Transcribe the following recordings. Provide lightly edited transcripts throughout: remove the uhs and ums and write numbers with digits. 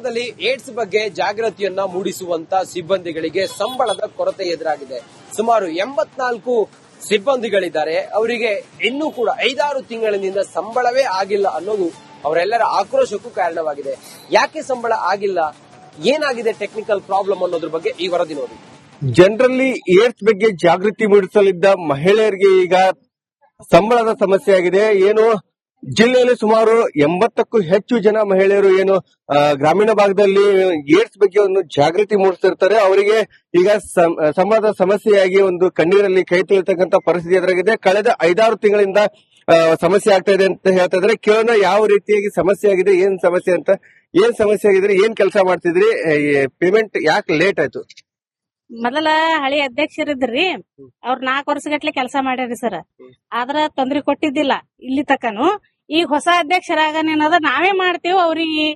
ದಲ್ಲಿ ಏಡ್ಸ್ ಬಗ್ಗೆ ಜಾಗೃತಿಯನ್ನ ಮೂಡಿಸುವಂತ ಸಿಬ್ಬಂದಿಗಳಿಗೆ ಸಂಬಳದ ಕೊರತೆ ಎದುರಾಗಿದೆ. ಸುಮಾರು 84 ಸಿಬ್ಬಂದಿಗಳಿದ್ದಾರೆ. ಅವರಿಗೆ ಇನ್ನೂ ಕೂಡ 5-6 ತಿಂಗಳಿನಿಂದ ಸಂಬಳವೇ ಆಗಿಲ್ಲ ಅನ್ನೋದು ಅವರೆಲ್ಲರ ಆಕ್ರೋಶಕ್ಕೂ ಕಾರಣವಾಗಿದೆ. ಯಾಕೆ ಸಂಬಳ ಆಗಿಲ್ಲ, ಏನಾಗಿದೆ ಟೆಕ್ನಿಕಲ್ ಪ್ರಾಬ್ಲಮ್ ಅನ್ನೋದ್ರ ಬಗ್ಗೆ ಈ ವರದಿ ನೋಡಿ. ಜನರಲ್ಲಿ ಏಡ್ಸ್ ಬಗ್ಗೆ ಜಾಗೃತಿ ಮೂಡಿಸಲಿದ್ದ ಮಹಿಳೆಯರಿಗೆ ಈಗ ಸಂಬಳದ ಸಮಸ್ಯೆ ಆಗಿದೆ. ಏನು ಜಿಲ್ಲೆಯಲ್ಲಿ ಸುಮಾರು 80ಕ್ಕೂ ಹೆಚ್ಚು ಜನ ಮಹಿಳೆಯರು ಏನು ಗ್ರಾಮೀಣ ಭಾಗದಲ್ಲಿ ಏಡ್ಸ್ ಬಗ್ಗೆ ಒಂದು ಜಾಗೃತಿ ಮೂಡಿಸ್ತಿರ್ತಾರೆ. ಅವರಿಗೆ ಈಗ ಸಂಬಳದ ಸಮಸ್ಯೆಯಾಗಿ ಒಂದು ಕಣ್ಣೀರಲ್ಲಿ ಕೈ ತೊಳಿತಕ್ಕಂತ ಪರಿಸ್ಥಿತಿ ಎದುರಾಗಿದೆ. ಕಳೆದ 5-6 ತಿಂಗಳಿಂದ ಸಮಸ್ಯೆ ಆಗ್ತಾ ಇದೆ ಅಂತ ಹೇಳ್ತಾ ಇದ್ರೆ, ಕೇಳೋಣ ಯಾವ ರೀತಿಯಾಗಿ ಸಮಸ್ಯೆ ಆಗಿದೆ, ಏನ್ ಸಮಸ್ಯೆ ಅಂತ. ಏನ್ ಸಮಸ್ಯೆ ಆಗಿದ್ರಿ, ಏನ್ ಕೆಲಸ ಮಾಡ್ತಿದ್ರಿ, ಪೇಮೆಂಟ್ ಯಾಕೆ ಲೇಟ್ ಆಯ್ತು? ಮೊದಲ ಹಳಿ ಅಧ್ಯಕ್ಷರಿದ್ರಿ, ಅವ್ರ 4 ವರ್ಷಗಟ್ಲೆ ಕೆಲಸ ಮಾಡ್ಯಾರಿ ಸರ್. ಆದ್ರ ತೊಂದ್ರೆ ಕೊಟ್ಟಿದ್ದಿಲ್ಲ ಇಲ್ಲಿ ತಕನು. ಈಗ ಹೊಸ ಅಧ್ಯಕ್ಷರಾಗನೇನದ ನಾವೇ ಮಾಡ್ತೇವೆ, ಅವ್ರಿಗೆ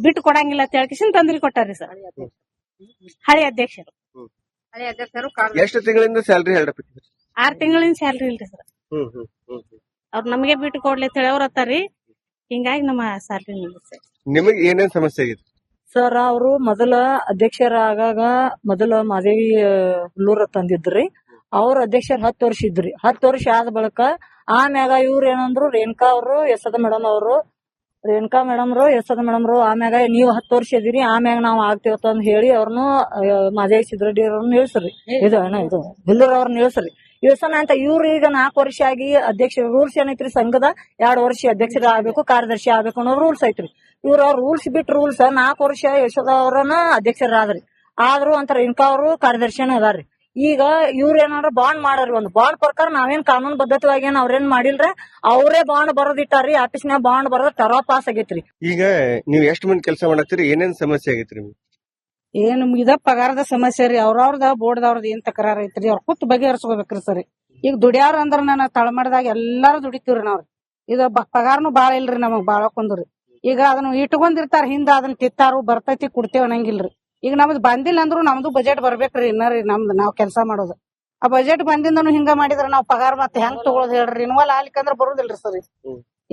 ಬಿಟ್ಟು ಕೊಡಂಗಿಲ್ಲ ಅಂತ ಹೇಳ್ಕಿಸಿನ್ ತೊಂದ್ರೆ ಕೊಟ್ಟಾರಿ ಸರ್ ಹಳಿ ಅಧ್ಯಕ್ಷರು. ಎಷ್ಟು ತಿಂಗಳಿಂದ ಸ್ಯಾಲರಿ 6 ತಿಂಗಳಿನ ಸ್ಯಾಲ್ರಿ ಇಲ್ರಿ ಸರ್. ಅವ್ರ ನಮಗೆ ಬಿಟ್ಟು ಕೊಡ್ಲಿ ಅಂತ ಹೇಳಿ ಅವ್ರ ಹತ್ತಾರಿ. ಹಿಂಗಾಗಿ ನಮ್ಮ ಸ್ಯಾಲ್ರಿ ನಿಲ್ಲಿಸ. ನಿಮಗೆ ಏನೇನ್ ಸಮಸ್ಯೆ ಆಗಿದೆ ಸರ್? ಅವರು ಮೊದಲ ಅಧ್ಯಕ್ಷರಾಗಾಗ ಮೊದಲ ಮಾದೇವಿ ಹುಲ್ಲೂರ ತಂದಿದ್ರಿ. ಅವ್ರ ಅಧ್ಯಕ್ಷರ 10 ವರ್ಷ ಇದ್ರಿ. 10 ವರ್ಷ ಆದ ಬಳಿಕ ಆಮ್ಯಾಗ ಇವ್ರ ಏನಂದ್ರು, ರೇಣುಕಾ ಅವರು ಯಶೋದ ಮೇಡಮ್ ಅವರು ಆಮ್ಯಾಗ ನೀವು 10 ವರ್ಷ ಇದೀರಿ, ಆಮ್ಯಾಗ ನಾವ್ ಆಗ್ತೇವತ್ತ ಅಂತ ಹೇಳಿ ಅವ್ರನ್ನು ಮಾದೇವಿ ಸಿದ್ದರೆಡ್ಡಿ ಅವ್ರನ್ನ ಇಳಿಸ್ರಿ. ಇದು ಹುಲ್ಲೂರ್ ಅವ್ರನ್ನ ಇಳಿಸ್ರಿ. ಇಳ್ಸನ ಅಂತ ಇವ್ರು ಈಗ 4 ವರ್ಷ ಆಗಿ ಅಧ್ಯಕ್ಷ ರೂಲ್ಸ್ ಏನೈತ್ರಿ, ಸಂಘದ 2 ವರ್ಷ ಅಧ್ಯಕ್ಷರ ಆಗ್ಬೇಕು, ಕಾರ್ಯದರ್ಶಿ ಆಗ್ಬೇಕು ಅನ್ನೋ ರೂಲ್ಸ್ ಐತ್ರಿ. ಇವ್ರ ರೂಲ್ಸ್ ಬಿಟ್ಟು ರೂಲ್ಸ್ 4 ವರ್ಷ ಯಶೋದ ಅವ್ರನ್ನ ಅಧ್ಯಕ್ಷರಾದ್ರಿ. ಆದ್ರೂ ಅಂತ ರೇಣುಕಾ ಅವರು ಕಾರ್ಯದರ್ಶಿನ ಅದಾರ್ರಿ. ಈಗ ಇವ್ರ ಏನಾದ್ರು ಬಾಂಡ್ ಮಾಡ್ರಿ. ಒಂದು ಬಾಂಡ್ ಪ್ರಕಾರ ನಾವೇನ್ ಕಾನೂನು ಬದ್ಧತವಾಗಿ ಅವ್ರೇನ್ ಮಾಡಿಲ್ರಿ, ಅವರೇ ಬಾಂಡ್ ಬರೋದಿಟ್ಟಾರಿ. ಆಫೀಸ್ನಾಗ ಬಾಂಡ್ ಬರೋದ್ ತರ ಪಾಸ್ ಆಗೈತ್ರಿ. ಈಗ ನೀವ್ ಎಷ್ಟ್ ಮಂದಿ ಕೆಲಸ ಮಾಡತ್ತೀರಿ, ಏನೇನ್ ಸಮಸ್ಯೆ ಆಗೈತ್ರಿ? ಏನ್ ಇದ ಪಗಾರದ ಸಮಸ್ಯೆ ರೀ. ಅವ್ರವ್ರದ ಬೋರ್ಡ್ದವ್ರದ್ ಏನ್ ತಕರಾರ ಐತ್ರಿ, ಅವ್ರ ಕೂತ್ ಬಗೆಹರಿಸ್ಕೋಬೇಕ್ರಿ ಸರಿ. ಈಗ ದುಡಿಯಾರ ಅಂದ್ರ ನಾನು ತಳಮಡದಾಗ ಎಲ್ಲಾರು ದುಡಿತೀವ್ರಿ ನಾವ್ರಿ. ಇದು ಪಗಾರನು ಬಾಳ ಇಲ್ರಿ, ನಮಗ್ ಬಾಳ ಕೊಂದ್ರಿ. ಈಗ ಅದನ್ನ ಇಟ್ಕೊಂಡಿರ್ತಾರ, ಹಿಂದ ಅದನ್ನ ಕಿತ್ತಾರು ಬರ್ತೈತಿ ಕೊಡ್ತೇವ ಅನ್ನಂಗಿಲ್ರಿ. ಈಗ ನಮ್ದು ಬಂದಿಲ್ಲ ಅಂದ್ರು ನಮ್ದು ಬಜೆಟ್ ಬರ್ಬೇಕ್ರಿ. ಇನ್ನರಿ ನಮ್ದು ನಾವ್ ಕೆಲಸ ಮಾಡೋದು ಆ ಬಜೆಟ್ ಬಂದಿಂದನು ಹಿಂಗ ಮಾಡಿದ್ರ ನಾವ್ ಪಗಾರ ಮತ್ತೆ ಹೆಂಗ್ ತಗೊಳೋದ್ ಹೇಳ್ರಿ? ರಿನ್ವಲ್ ಆಗ್ಲಿಕ್ಕಂದ್ರ ಬರುದಿಲ್ರಿ ಸರಿ.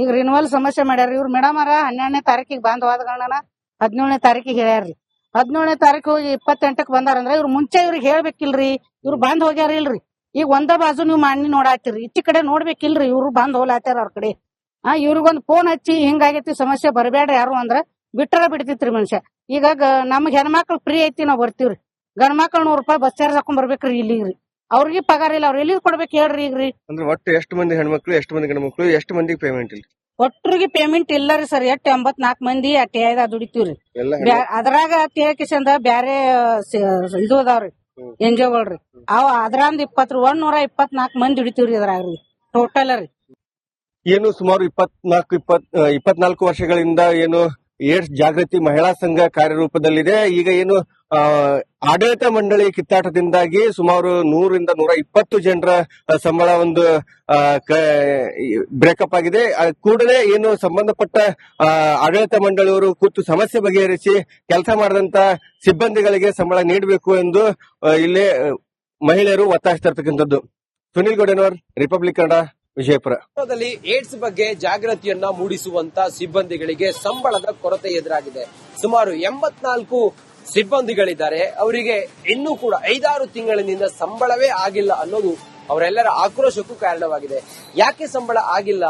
ಈಗ ರಿನ್ವಲ್ ಸಮಸ್ಯೆ ಮಾಡ್ಯಾರ ಇವ್ರು. ಮೇಡಮ್ 12ನೇ ತಾರೀಕಿಗೆ ಬಂದವಾದ ಗಣನ 17ನೇ ತಾರೀಕಿಗೆ ಹೇಳ್ಯಾರ್ರಿ. 17ನೇ ತಾರೀಕು ಹೋಗಿ 28ಕ್ಕೆ ಬಂದಾರಂದ್ರ ಇವ್ರು ಮುಂಚೆ ಇವ್ರಿಗೆ ಹೇಳ್ಬೇಕಿಲ್ರಿ. ಇವ್ರು ಬಂದ್ ಹೋಗ್ಯಾರ ಇಲ್ರಿ. ಈಗ ಒಂದ ಬಾಜು ನೀವು ಮಾಡಿ ನೋಡಾತಿರಿ, ಇಚ್ಚಿ ಕಡೆ ನೋಡ್ಬೇಕಿಲ್ರಿ. ಇವ್ರು ಬಂದ್ ಹೋಗ್ಲಾತಾರ ಅವ್ರ ಕಡೆ. ಇವ್ರಿಗೊಂದ್ ಫೋನ್ ಹಚ್ಚಿ ಹಿಂಗಾಗೈತಿ ಸಮಸ್ಯೆ ಬರಬೇಡ್ರಿ ಯಾರು ಅಂದ್ರ ಬಿಟ್ಟರ ಬಿಡ್ತಿತ್ರಿ ಮನುಷ್ಯ. ಈಗ ನಮ್ಗ್ ಹೆಣ್ಮಕ್ಳು ಫ್ರೀ ಐತಿ, ನಾವ್ ಬರ್ತೀವ್ರಿ. ಗಂಡ್ಮಕ್ಳು 100 ರೂಪಾಯಿ ಬಸ್ ಚಾರ್ಜ್ ಹಾಕೊಂಡ್ ಬರ್ಬೇಕ್ರಿ ಇಲ್ಲಿಗ್ರಿ. ಅವ್ರಿಗೆ ಪಗಾರ ಇಲ್ಲ, ಅವ್ರ ಎಲ್ಲಿ ಕೊಡ್ಬೇಕು ಹೇಳ್ರಿ ಈಗ್ರಿ? ಅಂದ್ರೆ ಒಟ್ಟು ಎಷ್ಟು ಮಂದಿ ಹೆಣ್ಮಕ್ಳು, ಎಷ್ಟು ಮಂದಿ ಗಂಡ್ಮಕ್ಳು, ಎಷ್ಟು ಮಂದಿಗೆ ಪೇಮೆಂಟ್ ಇಲ್ಲ? ಒಟ್ಟರಿಗೆ ಪೇಮೆಂಟ್ ಇಲ್ಲ ರೀ ಸರ್. 84 ಮಂದಿ ಅಟ್ಯಾಯದ ದುಡಿತೀವ್ರಿ. ಅದ್ರಾಗ ಅಟ್ಯಾಕಿಸಂದ ಬ್ಯಾರೆ ಇದು ಅದಾವ್ರಿ ಎನ್ಜಿಒಗಳ್ರಿ. ಅವ್ ಅದ್ರಂದ್ 124 ಮಂದಿ ದುಡಿತೀವ್ರಿ ಅದ್ರಾಗ್ರಿ ಟೋಟಲ್ ರೀ. ಏನು ಸುಮಾರು 24 ವರ್ಷಗಳಿಂದ ಏನು ಏಡ್ಸ್ ಜಾಗೃತಿ ಮಹಿಳಾ ಸಂಘ ಕಾರ್ಯರೂಪದಲ್ಲಿದೆ. ಈಗ ಏನು ಆಡಳಿತ ಮಂಡಳಿ ಕಿತ್ತಾಟದಿಂದಾಗಿ ಸುಮಾರು 100ರಿಂದ 120 ಜನರ ಸಂಬಳ ಒಂದು ಬ್ರೇಕಪ್ ಆಗಿದೆ. ಕೂಡಲೇ ಏನು ಸಂಬಂಧಪಟ್ಟ ಆಡಳಿತ ಮಂಡಳಿಯವರು ಕೂತು ಸಮಸ್ಯೆ ಬಗೆಹರಿಸಿ ಕೆಲಸ ಮಾಡಿದಂತ ಸಿಬ್ಬಂದಿಗಳಿಗೆ ಸಂಬಳ ನೀಡಬೇಕು ಎಂದು ಇಲ್ಲೇ ಮಹಿಳೆಯರು ಒತ್ತಾಯಿಸ್ತಾ ಇರ್ತಕ್ಕಂಥದ್ದು. ಸುನಿಲ್ ಗೌಡನವರ್, ರಿಪಬ್ಲಿಕ್ ಕನ್ನಡ, ವಿಜಯಪುರ. ದಲ್ಲಿ ಏಡ್ಸ್ ಬಗ್ಗೆ ಜಾಗೃತಿಯನ್ನ ಮೂಡಿಸುವಂತ ಸಿಬ್ಬಂದಿಗಳಿಗೆ ಸಂಬಳದ ಕೊರತೆ ಎದುರಾಗಿದೆ. ಸುಮಾರು 84 ಸಿಬ್ಬಂದಿಗಳಿದ್ದಾರೆ. ಅವರಿಗೆ ಇನ್ನೂ ಕೂಡ 5-6 ತಿಂಗಳಿನಿಂದ ಸಂಬಳವೇ ಆಗಿಲ್ಲ ಅನ್ನೋದು ಅವರೆಲ್ಲರ ಆಕ್ರೋಶಕ್ಕೂ ಕಾರಣವಾಗಿದೆ. ಯಾಕೆ ಸಂಬಳ ಆಗಿಲ್ಲ,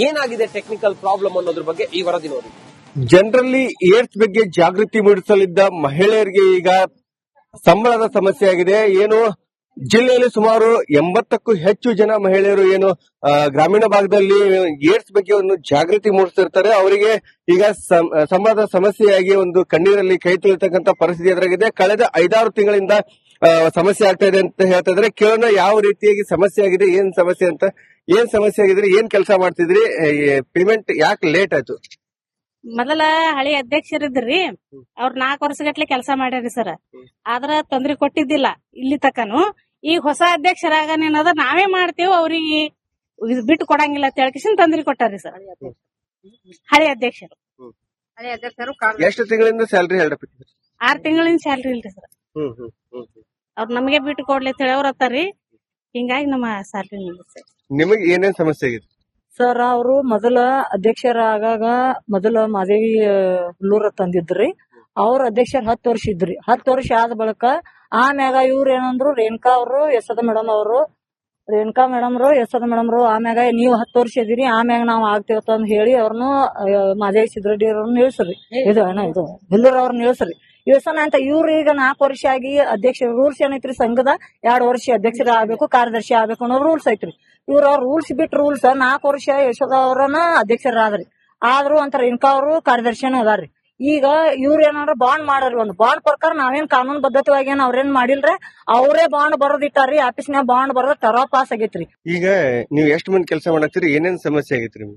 ಏನಾಗಿದೆ ಟೆಕ್ನಿಕಲ್ ಪ್ರಾಬ್ಲಮ್ ಅನ್ನೋದ್ರ ಬಗ್ಗೆ ಈ ವರದಿ ನೋಡಿ. ಜನರಲ್ಲಿ ಏಡ್ಸ್ ಬಗ್ಗೆ ಜಾಗೃತಿ ಮೂಡಿಸಲಿದ್ದ ಮಹಿಳೆಯರಿಗೆ ಈಗ ಸಂಬಳದ ಸಮಸ್ಯೆ ಆಗಿದೆ. ಏನು ಜಿಲ್ಲೆಯಲ್ಲಿ ಸುಮಾರು 80ಕ್ಕೂ ಹೆಚ್ಚು ಜನ ಮಹಿಳೆಯರು ಏನು ಗ್ರಾಮೀಣ ಭಾಗದಲ್ಲಿ ಏಡ್ಸ್ ಬಗ್ಗೆ ಒಂದು ಜಾಗೃತಿ ಮೂಡಿಸ್ತಿರ್ತಾರೆ. ಅವರಿಗೆ ಈಗ ಸಂಬಳದ ಸಮಸ್ಯೆಯಾಗಿ ಒಂದು ಕಣ್ಣೀರಲ್ಲಿ ಕೈ ತೊಳಿತಕ್ಕಂತ ಪರಿಸ್ಥಿತಿ ಎದುರಾಗಿದೆ. ಕಳೆದ 5-6 ತಿಂಗಳಿಂದ ಸಮಸ್ಯೆ ಆಗ್ತಾ ಇದೆ ಅಂತ ಹೇಳ್ತಾ ಇದ್ರೆ, ಕೇಳೋಣ ಯಾವ ರೀತಿಯಾಗಿ ಸಮಸ್ಯೆ ಆಗಿದೆ, ಏನ್ ಸಮಸ್ಯೆ ಅಂತ. ಏನ್ ಸಮಸ್ಯೆ ಆಗಿದ್ರಿ, ಏನ್ ಕೆಲಸ ಮಾಡ್ತಿದ್ರಿ, ಪೇಮೆಂಟ್ ಯಾಕೆ ಲೇಟ್ ಆಯ್ತು? ಮೊದಲ ಹಳಿ ಅಧ್ಯಕ್ಷರಿದ್ರಿ, ಅವ್ರ 4 ವರ್ಷಗಟ್ಲೆ ಕೆಲಸ ಮಾಡ್ಯಾರಿ ಸರ್. ಆದ್ರ ತೊಂದ್ರೆ ಕೊಟ್ಟಿದ್ದಿಲ್ಲ ಇಲ್ಲಿ ತಕನು. ಈಗ ಹೊಸ ಅಧ್ಯಕ್ಷರಾಗನೇನದ ನಾವೇ ಮಾಡ್ತೇವೆ, ಅವ್ರಿಗೆ ಬಿಟ್ಟು ಕೊಡಂಗಿಲ್ಲ ಅಂತ ಹೇಳ್ಕಿಸಿನ್ ತೊಂದ್ರೆ ಕೊಟ್ಟಾರಿ ಸರ್ ಹಳಿ ಅಧ್ಯಕ್ಷರು. ಎಷ್ಟು ತಿಂಗಳಿಂದ ಸ್ಯಾಲರಿ 6 ತಿಂಗಳಿನ ಸ್ಯಾಲ್ರಿ ಇಲ್ರಿ ಸರ್. ಅವ್ರ ನಮಗೆ ಬಿಟ್ಟು ಕೊಡ್ಲಿ ಅಂತ ಹೇಳಿ ಅವ್ರ ಹತ್ತಾರಿ. ಹಿಂಗಾಗಿ ನಮ್ಮ ಸ್ಯಾಲ್ರಿ ನಿಲ್ಲಿಸ. ನಿಮಗೆ ಏನೇನ್ ಸಮಸ್ಯೆ ಆಗಿದೆ ಸರ್ ಅವರು ಮೊದಲ ಅಧ್ಯಕ್ಷರಾಗಾಗ ಮೊದಲ ಮಾದೇವಿ ಹುಲ್ಲೂರ ತಂದಿದ್ರಿ. ಅವ್ರ ಅಧ್ಯಕ್ಷರ 10 ವರ್ಷ ಇದ್ರಿ. 10 ವರ್ಷ ಆದ ಬಳಿಕ ಆಮ್ಯಾಗ ಇವ್ರ ಏನಂದ್ರು ರೇಣುಕಾ ಅವರು ಯಶೋಧ ಮೇಡಮ್ ಅವರು ಆಮ್ಯಾಗ ನೀವು 10 ವರ್ಷ ಇದೀರಿ ಆಮ್ಯಾಗ ನಾವ್ ಆಗ್ತೇವತ್ತ ಅಂತ ಹೇಳಿ ಅವ್ರನ್ನು ಮಾದೇವಿ ಸಿದ್ರಡ್ಡಿ ಅವ್ರನ್ನ ಇಳಿಸ್ರಿ. ಇದು ಹುಲ್ಲೂರ್ ಅವ್ರನ್ನ ಇಳಿಸ್ರಿ. ಇಳ್ಸೋಣ ಅಂತ ಇವ್ರು ಈಗ 4 ವರ್ಷ ಆಗಿ ಅಧ್ಯಕ್ಷ ರೂಲ್ಸ್ ಏನೈತ್ರಿ ಸಂಘದ 2 ವರ್ಷ ಅಧ್ಯಕ್ಷರ ಆಗ್ಬೇಕು ಕಾರ್ಯದರ್ಶಿ ಆಗ್ಬೇಕು ಅನ್ನೋ ರೂಲ್ಸ್ ಐತ್ರಿ. ಇವ್ರ ರೂಲ್ಸ್ ಬಿಟ್ಟು ರೂಲ್ಸ್ 4 ವರ್ಷ ಯಶೋಧ ಅವ್ರನ್ನ ಅಧ್ಯಕ್ಷರಾದ್ರಿ. ಆದ್ರೂ ಅಂತ ರೇಣುಕಾ ಅವರು ಕಾರ್ಯದರ್ಶಿನೂ ಅದಾರ್ರಿ. ಈಗ ಇವ್ರ ಏನಾರ ಬಾಂಡ್ ಮಾಡ್ರಿ. ಒಂದು ಬಾಂಡ್ ಪ್ರಕಾರ ನಾವೇನ್ ಕಾನೂನು ಬದ್ಧತೆವಾಗಿ ಏನ್ ಅವ್ರೇನ್ ಮಾಡಿಲ್ರಿ. ಅವರೇ ಬಾಂಡ್ ಬರೋದಿಟ್ಟಾರ್ರಿ. ಆಫೀಸ್ನಾಗ ಬಾಂಡ್ ಬರೋದ್ ತರ ಪಾಸ್ ಆಗೈತ್ರಿ. ಈಗ ನೀವ್ ಎಷ್ಟ್ ಮಂದಿ ಕೆಲಸ ಮಾಡತ್ತೀರಿ? ಏನೇನ್ ಸಮಸ್ಯೆ ಆಗೈತ್ರಿ?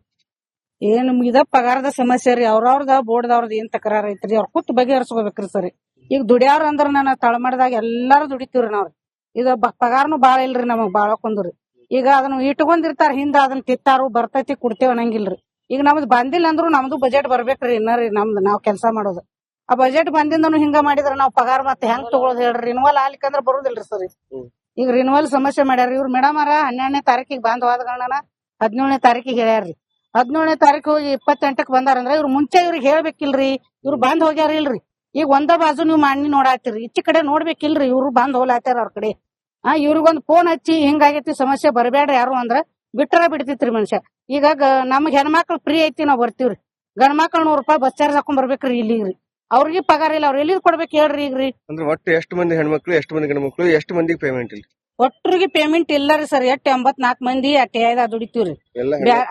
ಏನ್ ಇದ ಪಗಾರದ ಸಮಸ್ಯೆ ರೀ. ಅವ್ರವ್ರದ ಬೋರ್ಡ್ದವ್ರದ್ ಏನ್ ತಕರಾರ ಐತ್ರಿ ಅವ್ರ ಕೂತ್ ಬಗೆಹರಿಸ್ಕೋಬೇಕ್ರಿ ಸರಿ. ಈಗ ದುಡಿಯಾರ ಅಂದ್ರ ನಾನು ತಳಮಡದಾಗ ಎಲ್ಲಾರು ದುಡಿತೀವ್ರಿ ನಾವ್ರಿ. ಇದು ಪಗಾರನು ಬಾಳ ಇಲ್ರಿ ನಮಗ್ ಬಾಳಕೊಂದ್ರಿ. ಈಗ ಅದನ್ನ ಇಟ್ಕೊಂಡಿರ್ತಾರ ಹಿಂದ ಅದನ್ನ ತಿತ್ತಾರು ಬರ್ತೈತಿ ಕೊಡ್ತೇವ ಅನ್ನಂಗಿಲ್ರಿ. ಈಗ ನಮ್ದು ಬಂದಿಲ್ಲ ಅಂದ್ರು ನಮ್ದು ಬಜೆಟ್ ಬರ್ಬೇಕ್ರಿ. ಇನ್ನರಿ ನಮ್ದು ನಾವ್ ಕೆಲಸ ಮಾಡೋದು ಆ ಬಜೆಟ್ ಬಂದಿಂದನು ಹಿಂಗ ಮಾಡಿದ್ರ ನಾವ್ ಪಗಾರ ಮತ್ತೆ ಹೆಂಗ್ ತಗೊಳೋದ್ ಹೇಳ್ರಿ. ರಿನ್ವಲ್ ಆಗ್ಲಿಕ್ಕಂದ್ರ ಬರುದಿಲ್ರಿ ಸರಿ. ಈಗ ರಿನ್ವಲ್ ಸಮಸ್ಯೆ ಮಾಡ್ಯಾರ ಇವ್ರು ಮೇಡಮ್ ಅರ 12ನೇ ತಾರೀಕಿಗೆ ಬಂದ್ ಹೋದ್ಗಳನ್ನ 17ನೇ ತಾರೀಕಿಗೆ ಹೇಳ್ಯಾರ್ರಿ. 17ನೇ ತಾರೀಕು ಹೋಗಿ 28ಕ್ಕೆ ಬಂದಾರಂದ್ರ ಇವ್ರು ಮುಂಚೆ ಇವ್ರಿಗೆ ಹೇಳ್ಬೇಕಿಲ್ರಿ. ಇವ್ರು ಬಂದ್ ಹೋಗ್ಯಾರ ಇಲ್ರಿ. ಈಗ ಒಂದ ಬಾಜು ನೀವ್ ಮಾಡಿ ನೋಡಾತಿರಿ ಈಚೆ ಕಡೆ ನೋಡ್ಬೇಕಿಲ್ರಿ. ಇವ್ರು ಬಂದ್ ಹೋಗ್ಲಾತಾರ ಅವ್ರ ಕಡೆ. ಇವ್ರಿಗೊಂದ್ ಫೋನ್ ಹಚ್ಚಿ ಹಿಂಗಾಗೈತಿ ಸಮಸ್ಯೆ ಬರಬೇಡ್ರಿ ಯಾರು ಅಂದ್ರ ಬಿಟ್ಟರ ಬಿಡ್ತಿತ್ರಿ ಮನುಷ್ಯ. ಈಗ ನಮ್ಗ್ ಹೆಣ್ಮಕ್ಳು ಫ್ರೀ ಐತಿ ನಾವ್ ಬರ್ತೀವ್ರಿ. ಗಂಡ್ ಮಕ್ಳು 100 ರೂಪಾಯಿ ಬಸ್ ಚಾರ್ಜ್ ಹಾಕೊಂಡ್ ಬರ್ಬೇಕ್ರಿ ಇಲ್ಲಿಗ್ರಿ. ಅವ್ರಿಗೆ ಪಗಾರ ಇಲ್ಲ. ಅವ್ರ ಎಲ್ಲಿ ಕೊಡ್ಬೇಕು ಹೇಳ್ರಿ ಈಗ್ರಿ? ಅಂದ್ರೆ ಒಟ್ಟು ಎಷ್ಟು ಮಂದಿ ಹೆಣ್ಮಕ್ಳು ಎಷ್ಟು ಮಂದಿ ಗಂಡ ಮಕ್ಳು ಎಷ್ಟು ಮಂದಿಗೆ ಪೇಮೆಂಟ್ ಇಲ್ಲ? ಒಟ್ಟರಿಗೆ ಪೇಮೆಂಟ್ ಇಲ್ಲ ರೀ ಸರ್. 84 ಮಂದಿ ಅಟ್ಟೆ ದುಡಿತೀವ್ರಿ.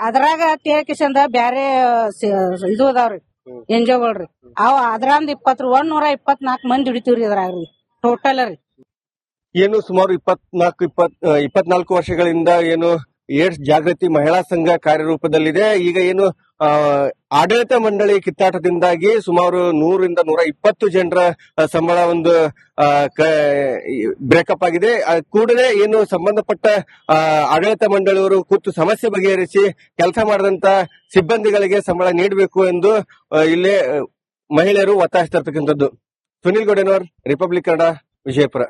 ಅದ್ರಾಗ ಕಿಶಂದ ಬ್ಯಾರೆ ಇದು ಅದಾವ್ರಿ ಎನ್ಜಿಒಗಳ್ರಿ. ಅವ್ ಅದ್ರಂದ್ 124 ಮಂದಿ ದುಡಿತೀವ್ರಿ ಅದ್ರಾಗ್ರಿ ಟೋಟಲ್ ರೀ. ಏನು ಸುಮಾರು 24 ವರ್ಷಗಳಿಂದ ಏನು ಏಡ್ಸ್ ಜಾಗೃತಿ ಮಹಿಳಾ ಸಂಘ ಕಾರ್ಯರೂಪದಲ್ಲಿದೆ. ಈಗ ಏನು ಆಡಳಿತ ಮಂಡಳಿ ಕಿತ್ತಾಟದಿಂದಾಗಿ ಸುಮಾರು 100ರಿಂದ 120 ಜನರ ಸಂಬಳ ಒಂದು ಬ್ರೇಕಪ್ ಆಗಿದೆ. ಕೂಡಲೇ ಏನು ಸಂಬಂಧಪಟ್ಟ ಆಡಳಿತ ಮಂಡಳಿಯವರು ಕೂತು ಸಮಸ್ಯೆ ಬಗೆಹರಿಸಿ ಕೆಲಸ ಮಾಡಿದಂತ ಸಿಬ್ಬಂದಿಗಳಿಗೆ ಸಂಬಳ ನೀಡಬೇಕು ಎಂದು ಇಲ್ಲೇ ಮಹಿಳೆಯರು ಒತ್ತಾಯಿಸ್ತಿರ್ತಕ್ಕಂಥದ್ದು. ಸುನಿಲ್ ಗೌಡನವರ್, ರಿಪಬ್ಲಿಕ್ ಕನ್ನಡ, ವಿಜಯಪುರ.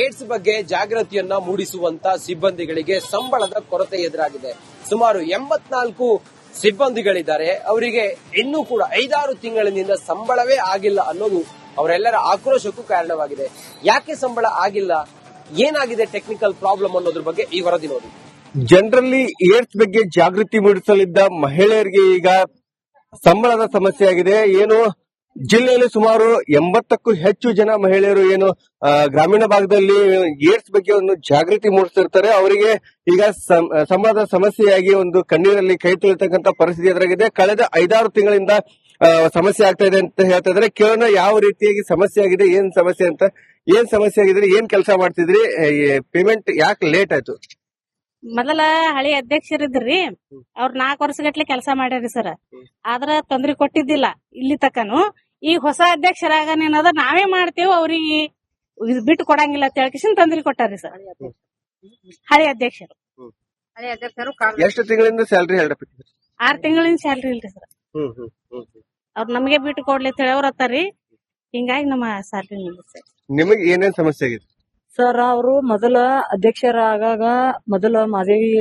ಏಡ್ಸ್ ಬಗ್ಗೆ ಜಾಗೃತಿಯನ್ನ ಮೂಡಿಸುವಂತ ಸಿಬ್ಬಂದಿಗಳಿಗೆ ಸಂಬಳದ ಕೊರತೆ ಎದುರಾಗಿದೆ. ಸುಮಾರು 84 ಸಿಬ್ಬಂದಿಗಳಿದ್ದಾರೆ. ಅವರಿಗೆ ಇನ್ನೂ ಕೂಡ 5-6 ತಿಂಗಳಿನಿಂದ ಸಂಬಳವೇ ಆಗಿಲ್ಲ ಅನ್ನೋದು ಅವರೆಲ್ಲರ ಆಕ್ರೋಶಕ್ಕೂ ಕಾರಣವಾಗಿದೆ. ಯಾಕೆ ಸಂಬಳ ಆಗಿಲ್ಲ, ಏನಾಗಿದೆ ಟೆಕ್ನಿಕಲ್ ಪ್ರಾಬ್ಲಮ್ ಅನ್ನೋದ್ರ ಬಗ್ಗೆ ಈ ವರದಿ ನೋಡಿ. ಜನರಲ್ಲಿ ಏಡ್ಸ್ ಬಗ್ಗೆ ಜಾಗೃತಿ ಮೂಡಿಸಲಿದ್ದ ಮಹಿಳೆಯರಿಗೆ ಈಗ ಸಂಬಳದ ಸಮಸ್ಯೆ ಆಗಿದೆ. ಏನು ಜಿಲ್ಲೆಯಲ್ಲಿ ಸುಮಾರು 80ಕ್ಕೂ ಹೆಚ್ಚು ಜನ ಮಹಿಳೆಯರು ಏನು ಗ್ರಾಮೀಣ ಭಾಗದಲ್ಲಿ ಏಡ್ಸ್ ಬಗ್ಗೆ ಒಂದು ಜಾಗೃತಿ ಮೂಡಿಸ್ತಿರ್ತಾರೆ. ಅವರಿಗೆ ಈಗ ಸಂಬಳದ ಸಮಸ್ಯೆಯಾಗಿ ಒಂದು ಕಣ್ಣೀರಲ್ಲಿ ಕೈ ತೊಳಿತಕ್ಕಂತ ಪರಿಸ್ಥಿತಿ ಎದುರಾಗಿದೆ. ಕಳೆದ 5-6 ತಿಂಗಳಿಂದ ಸಮಸ್ಯೆ ಆಗ್ತಾ ಇದೆ ಅಂತ ಹೇಳ್ತಾ ಇದ್ದಾರೆ. ಕೇಳೋಣ ಯಾವ ರೀತಿಯಾಗಿ ಸಮಸ್ಯೆ ಆಗಿದೆ, ಏನ್ ಸಮಸ್ಯೆ ಅಂತ. ಏನ್ ಸಮಸ್ಯೆ ಆಗಿದ್ರೆ, ಏನ್ ಕೆಲಸ ಮಾಡ್ತಿದ್ರಿ, ಪೇಮೆಂಟ್ ಯಾಕೆ ಲೇಟ್ ಆಯ್ತು? ಮೊದಲ ಹಳಿ ಅಧ್ಯಕ್ಷರಿದ್ರಿ. ಅವ್ರ 4 ವರ್ಷಗಟ್ಲೆ ಕೆಲಸ ಮಾಡ್ಯಾರಿ ಸರ್. ಆದ್ರ ತೊಂದ್ರೆ ಕೊಟ್ಟಿದ್ದಿಲ್ಲ ಇಲ್ಲಿ ತಕನು. ಈಗ ಹೊಸ ಅಧ್ಯಕ್ಷರಾಗನೇನದ ನಾವೇ ಮಾಡ್ತೇವೆ, ಅವ್ರಿಗೆ ಬಿಟ್ಟು ಕೊಡಂಗಿಲ್ಲ ಅಂತ ಹೇಳ್ಕಿಸಿನ್ ತೊಂದ್ರೆ ಕೊಟ್ಟಾರಿ ಸರ್ ಹಳಿ ಅಧ್ಯಕ್ಷರು. ಎಷ್ಟು ತಿಂಗಳಿಂದ ಸ್ಯಾಲರಿ 6 ತಿಂಗಳಿಂದ ಸ್ಯಾಲ್ರಿ ಇಲ್ರಿ ಸರ್. ಅವ್ರ ನಮಗೆ ಬಿಟ್ಟು ಕೊಡ್ಲಿ ಅಂತ ಹೇಳಿ ಅವ್ರ ಹತ್ತಾರಿ. ಹಿಂಗಾಗಿ ನಮ್ಮ ಸ್ಯಾಲ್ರಿ ಸರ್. ನಿಮಗೆ ಏನೇನ್ ಸಮಸ್ಯೆ ಆಗಿದೆ ಸರ್? ಅವರು ಮೊದಲ ಅಧ್ಯಕ್ಷರಾಗಾಗ ಮೊದಲ ಮಾದೇವಿ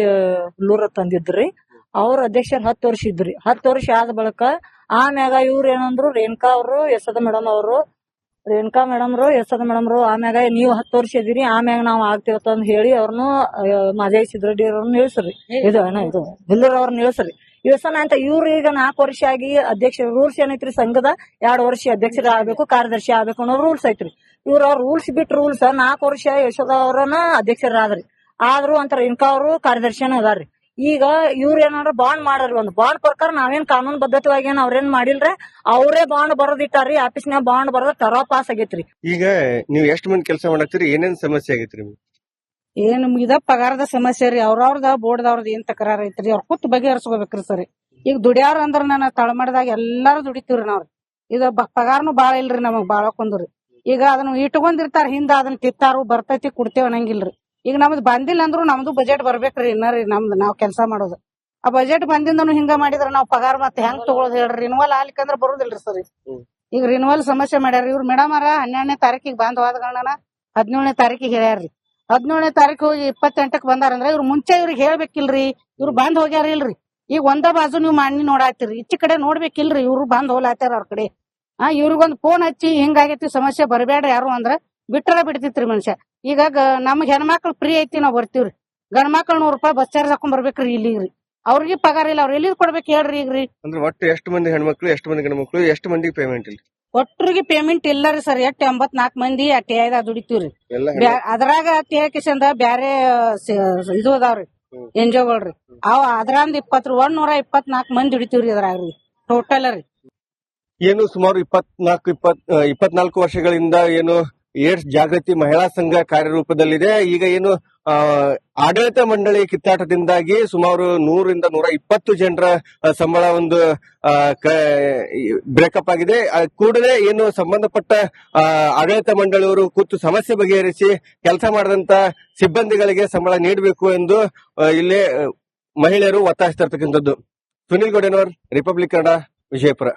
ಹುಲ್ಲೂರ ತಂದಿದ್ರಿ. ಅವ್ರ ಅಧ್ಯಕ್ಷರ 10 ವರ್ಷ ಇದ್ರಿ. 10 ವರ್ಷ ಆದ ಬಳಿಕ ಆಮ್ಯಾಗ ಇವ್ರ ಏನಂದ್ರು ರೇಣುಕಾ ಅವರು ಯಶೋಧ ಮೇಡಮ್ ಅವರು ಆಮ್ಯಾಗ ನೀವು 10 ವರ್ಷ ಇದೀರಿ ಆಮ್ಯಾಗ ನಾವ್ ಆಗ್ತೇವತ್ತ ಅಂತ ಹೇಳಿ ಅವ್ರನ್ನು ಮಾದೇವಿ ಸಿದ್ರಡ್ಡಿ ಅವ್ರನ್ನ ಇಳಿಸ್ರಿ. ಇದು ಹುಲ್ಲೂರ್ ಅವ್ರನ್ನ ಇಳಿಸ್ರಿ. ಇಳ್ಸೋಣ ಅಂತ ಇವ್ರು ಈಗ 4 ವರ್ಷ ಆಗಿ ಅಧ್ಯಕ್ಷ ರೂಲ್ಸ್ ಏನೈತ್ರಿ ಸಂಘದ 2 ವರ್ಷ ಅಧ್ಯಕ್ಷರ ಆಗ್ಬೇಕು ಕಾರ್ಯದರ್ಶಿ ಆಗ್ಬೇಕು ಅನ್ನೋ ರೂಲ್ಸ್ ಐತ್ರಿ. ಇವ್ರ ರೂಲ್ಸ್ ಬಿಟ್ಟು ರೂಲ್ಸ್ 4 ವರ್ಷ ಯಶೋಧ ಅವ್ರನ್ನ ಅಧ್ಯಕ್ಷರಾದ್ರಿ. ಆದ್ರೂ ಅಂತ ರೇಣುಕಾ ಅವರು ಕಾರ್ಯದರ್ಶಿನೂ ಅದಾರ್ರಿ. ಈಗ ಇವ್ರ ಏನಾರ ಬಾಂಡ್ ಮಾಡ್ರಿ. ಒಂದು ಬಾಂಡ್ ಪ್ರಕಾರ ನಾವೇನ್ ಕಾನೂನು ಬದ್ಧತೆವಾಗಿ ಏನ್ ಅವ್ರೇನ್ ಮಾಡಿಲ್ರಿ. ಅವರೇ ಬಾಂಡ್ ಬರೋದಿಟ್ಟಾರ್ರಿ. ಆಫೀಸ್ನಾಗ ಬಾಂಡ್ ಬರೋದ್ ತರ ಪಾಸ್ ಆಗೈತ್ರಿ. ಈಗ ನೀವ್ ಎಷ್ಟು ಮಂದಿ ಕೆಲಸ ಮಾಡತ್ತೀರಿ? ಏನೇನ್ ಸಮಸ್ಯೆ ಆಗೈತ್ರಿ? ಏನ್ ಇದ ಪಗಾರದ ಸಮಸ್ಯೆ ರೀ. ಅವ್ರವ್ರದ ಬೋರ್ಡ್ದವ್ರದ್ ಏನ್ ತಕರಾರ ಐತ್ರಿ ಅವ್ರ ಕೂತ್ ಬಗೆಹರಿಸ್ಕೋಬೇಕ್ರಿ ಸರಿ. ಈಗ ದುಡಿಯಾರ ಅಂದ್ರ ನಾನು ತಳಮಡದಾಗ ಎಲ್ಲಾರು ದುಡಿತೀವ್ರಿ ನಾವ್ರಿ. ಇದು ಪಗಾರನು ಬಾಳ ಇಲ್ರಿ ನಮಗ್ ಬಾಳಕೊಂದ್ರಿ. ಈಗ ಅದನ್ನ ಇಟ್ಕೊಂಡಿರ್ತಾರ ಹಿಂದ ಅದನ್ನ ತಿತ್ತಾರು ಬರ್ತೈತಿ ಕೊಡ್ತೇವ ಅನ್ನಂಗಿಲ್ರಿ. ಈಗ ನಮ್ದು ಬಂದಿಲ್ಲ ಅಂದ್ರು ನಮ್ದು ಬಜೆಟ್ ಬರ್ಬೇಕ್ರಿ. ಇನ್ನರಿ ನಮ್ದು ನಾವ್ ಕೆಲಸ ಮಾಡೋದು ಆ ಬಜೆಟ್ ಬಂದಿಂದನು ಹಿಂಗ ಮಾಡಿದ್ರ ನಾವ್ ಪಗಾರ ಮತ್ತೆ ಹೆಂಗ್ ತಗೊಳೋದ್ ಹೇಳ್ರಿ? ರಿನ್ವಲ್ ಆಗ್ಲಿಕ್ಕಂದ್ರ ಬರುದಿಲ್ರಿ ಸರಿ. ಈಗ ರಿನ್ವಲ್ ಸಮಸ್ಯೆ ಮಾಡ್ಯಾರ ಇವ್ರು ಮೇಡಮ್ ಅರ 12ನೇ ತಾರೀಕಿಗೆ ಬಂದ್ ಹೋದ್ಗಳನ್ನ 17ನೇ ತಾರೀಕಿಗೆ ಹೇಳ್ಯಾರ್ರಿ. 17ನೇ ತಾರೀಕು ಹೋಗಿ 28ಕ್ಕೆ ಬಂದಾರಂದ್ರ ಇವ್ರು ಮುಂಚೆ ಇವ್ರಿಗೆ ಹೇಳ್ಬೇಕಿಲ್ರಿ. ಇವ್ರು ಬಂದ್ ಹೋಗ್ಯಾರ ಇಲ್ರಿ. ಈಗ ಒಂದ ಬಾಜು ನೀವು ಮಾಡಿ ನೋಡಾತಿರಿ ಈಚೆ ಕಡೆ ನೋಡ್ಬೇಕಿಲ್ರಿ ಇವ್ರು ಬಂದ್ ಹೋಲಾತಾರ ಅವ್ರ ಕಡೆ ಇವ್ರಿಗೊಂದ್ ಫೋನ್ ಹಚ್ಚಿ ಹಿಂಗಾಗೈತಿ ಸಮಸ್ಯೆ ಬರಬೇಡ್ರಿ ಯಾರು ಅಂದ್ರ ಬಿಟ್ಟರ ಬಿಡ್ತಿತ್ರಿ ಮನುಷ್ಯ. ಈಗ ನಮ್ಗ್ ಹೆಣ್ಮಕ್ಳು ಫ್ರೀ ಐತಿ ನಾವ್ ಬರ್ತೀವ್ರಿ, ಗಂಡ್ ಮಕ್ಳು ₹100 ಬಸ್ ಚಾರ್ಜ್ ಹಾಕೊಂಡ್ ಬರ್ಬೇಕ್ರಿ ಇಲ್ಲಿಗ್ರಿ. ಅವ್ರಿಗೆ ಪಗಾರ ಇಲ್ಲ, ಅವ್ರ ಎಲ್ಲಿ ಕೊಡ್ಬೇಕು ಹೇಳ್ರಿ ಈಗ್ರಿ. ಅಂದ್ರೆ ಒಟ್ಟು ಎಷ್ಟು ಮಂದಿ ಹೆಣ್ಮಕ್ಳು, ಎಷ್ಟು ಮಂದಿ ಗಂಡ್ಮಕ್ಳು, ಎಷ್ಟು ಮಂದಿಗೆ ಪೇಮೆಂಟ್ ಇಲ್ಲ? ಒಟ್ಟರಿಗೆ ಪೇಮೆಂಟ್ ಇಲ್ಲ ರೀ ಸರ್. 84 ಮಂದಿ TI ದುಡಿತೀವ್ರಿ. ಎಲ್ಲ ಅದ್ರಾಗ TI ಬ್ಯಾರೆ ಇದು ಅದಾವ್ರಿ NGOಗಳ್ರಿ. ಅದ್ರಂದ್ 124 ಮಂದಿ ದುಡಿತೀವ್ರಿ ಅದ್ರಾಗ್ರಿ ಟೋಟಲ್ ರೀ. ಏನು ಸುಮಾರು 24 ವರ್ಷಗಳಿಂದ ಏನು ಏಡ್ಸ್ ಜಾಗೃತಿ ಮಹಿಳಾ ಸಂಘ ಕಾರ್ಯರೂಪದಲ್ಲಿದೆ. ಈಗ ಏನು ಆಡಳಿತ ಮಂಡಳಿ ಕಿತ್ತಾಟದಿಂದಾಗಿ ಸುಮಾರು 100ರಿಂದ 120 ಜನರ ಸಂಬಳ ಒಂದು ಬ್ರೇಕಪ್ ಆಗಿದೆ. ಕೂಡಲೇ ಏನು ಸಂಬಂಧಪಟ್ಟ ಆಡಳಿತ ಮಂಡಳಿಯವರು ಕೂತು ಸಮಸ್ಯೆ ಬಗೆಹರಿಸಿ ಕೆಲಸ ಮಾಡಿದಂತ ಸಿಬ್ಬಂದಿಗಳಿಗೆ ಸಂಬಳ ನೀಡಬೇಕು ಎಂದು ಇಲ್ಲೇ ಮಹಿಳೆಯರು ಒತ್ತಾಯಿಸ್ತಾ ಇರ್ತಕ್ಕಂಥದ್ದು. ಸುನಿಲ್ ಗೌಡನವರ್, ರಿಪಬ್ಲಿಕ್ ಕನ್ನಡ, ವಿಜಯಪುರ.